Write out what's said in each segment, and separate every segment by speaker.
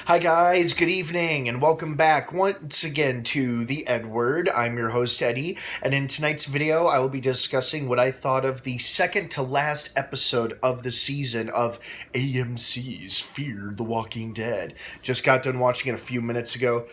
Speaker 1: Hi guys, good evening, and welcome back once again to the EdWord. I'm your host Eddie, and in tonight's video I will be discussing what I thought of the second to last episode of the season of AMC's Fear the Walking Dead. Just got done watching it a few minutes ago.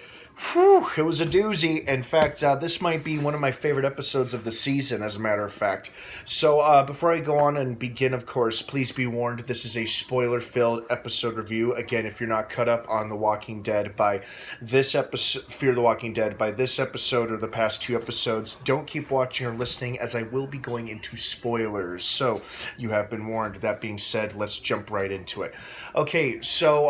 Speaker 1: Whew, it was a doozy. In fact, this might be one of my favorite episodes of the season, as a matter of fact. So, before I go on and begin, of course, please be warned, this is a spoiler-filled episode review. Again, if you're not caught up on The Walking Dead by this episode, Fear the Walking Dead, by this episode or the past two episodes, don't keep watching or listening, as I will be going into spoilers. So, you have been warned. That being said, let's jump right into it. Okay, so,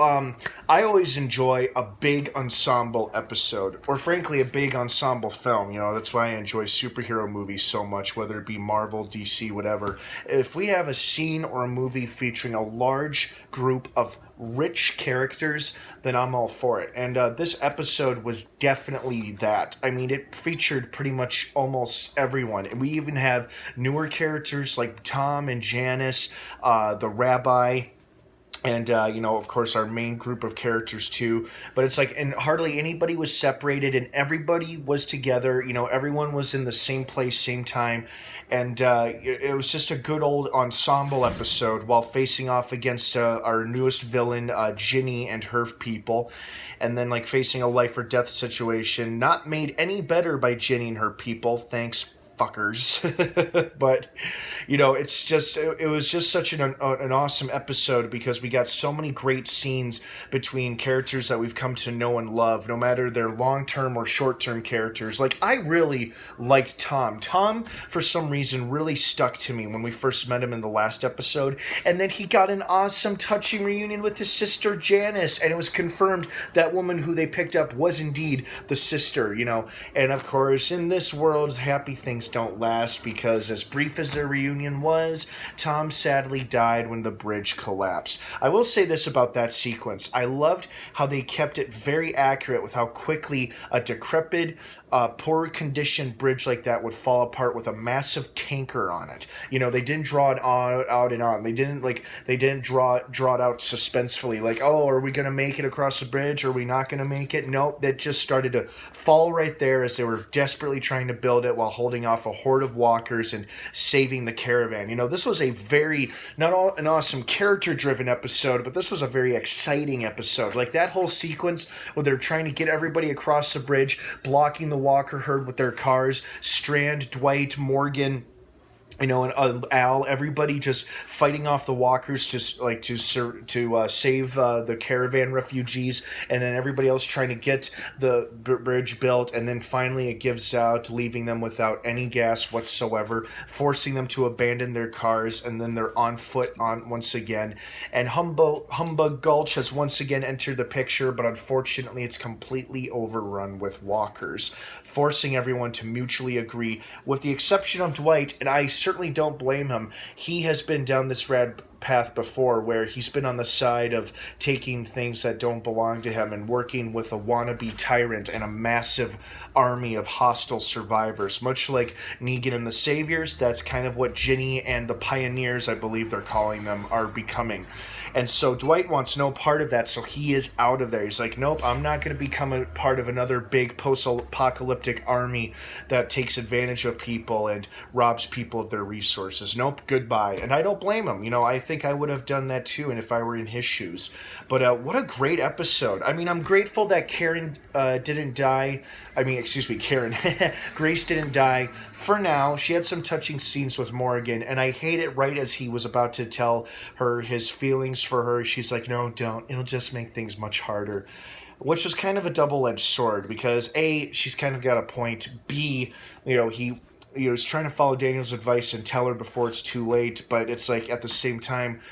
Speaker 1: I always enjoy a big ensemble episode, or frankly a big ensemble film. That's why I enjoy superhero movies so much, whether it be Marvel, DC, whatever. If we have a scene or a movie featuring a large group of rich characters, then I'm all for it. And this episode was definitely that. I mean, it featured pretty much almost everyone. And we even have newer characters like Tom and Janice, the rabbi, and of course our main group of characters too. But it's like, and hardly anybody was separated, and everybody was together. Everyone was in the same place, same time, and it was just a good old ensemble episode while facing off against our newest villain, Ginny, and her people, and then like facing a life or death situation, not made any better by Ginny and her people, thanks fuckers. But it was just such an awesome episode, because we got so many great scenes between characters that we've come to know and love, no matter their long-term or short-term characters. Like, I really liked Tom. For some reason, really stuck to me when we first met him in the last episode, and then he got an awesome, touching reunion with his sister Janice, and it was confirmed that woman who they picked up was indeed the sister. And of course, in this world, happy things don't last, because as brief as their reunion was, Tom sadly died when the bridge collapsed. I will say this about that sequence. I loved how they kept it very accurate with how quickly a decrepit, poor condition bridge like that would fall apart with a massive tanker on it. They didn't draw it out and on. They didn't draw it out suspensefully, like, oh, are we gonna make it across the bridge, or are we not gonna make it? Nope, that just started to fall right there as they were desperately trying to build it while holding off a horde of walkers and saving the caravan. This was a very, an awesome character-driven episode, but this was a very exciting episode. Like, that whole sequence where they're trying to get everybody across the bridge, blocking the walker herd with their cars, Strand, Dwight, Morgan, and Al, everybody just fighting off the walkers to save the caravan refugees, and then everybody else trying to get the bridge built, and then finally it gives out, leaving them without any gas whatsoever, forcing them to abandon their cars, and then they're on foot once again. And Humbug Gulch has once again entered the picture, but unfortunately it's completely overrun with walkers, forcing everyone to mutually agree, with the exception of Dwight, and I certainly don't blame him. He has been down this rad path before, where he's been on the side of taking things that don't belong to him and working with a wannabe tyrant and a massive army of hostile survivors. Much like Negan and the Saviors, that's kind of what Ginny and the Pioneers, I believe they're calling them, are becoming. And so Dwight wants no part of that, so he is out of there. He's like, nope, I'm not going to become a part of another big post-apocalyptic army that takes advantage of people and robs people of their resources. Nope, goodbye. And I don't blame him. I think I would have done that too, and if I were in his shoes. But what a great episode. I mean, I'm grateful that Karen didn't die. Karen. Grace didn't die. For now, she had some touching scenes with Morgan, and I hate it right as he was about to tell her his feelings for her. She's like, no, don't. It'll just make things much harder. Which was kind of a double-edged sword, because A, she's kind of got a point. B, he was trying to follow Daniel's advice and tell her before it's too late, but it's like, at the same time,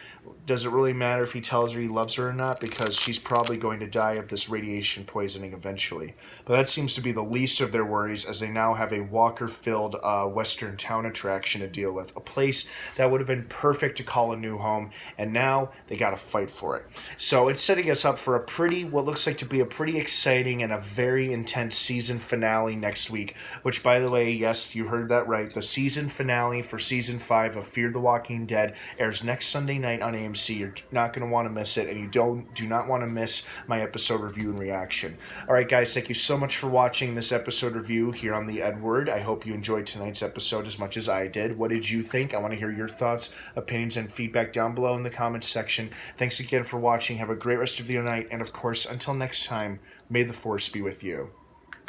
Speaker 1: does it really matter if he tells her he loves her or not? Because she's probably going to die of this radiation poisoning eventually. But that seems to be the least of their worries, as they now have a walker-filled western town attraction to deal with. A place that would have been perfect to call a new home, and now they got to fight for it. So it's setting us up for what looks like to be a pretty exciting and a very intense season finale next week. Which, by the way, yes, you heard that right. The season finale for Season 5 of Fear the Walking Dead airs next Sunday night on AMC. You're not going to want to miss it, and you do not want to miss my episode review and reaction. All right, guys, thank you so much for watching this episode review here on the EdWord. I hope you enjoyed tonight's episode as much as I did. What did you think? I want to hear your thoughts, opinions, and feedback down below in the comments section. Thanks again for watching. Have a great rest of your night, and of course, until next time, may the Force be with you.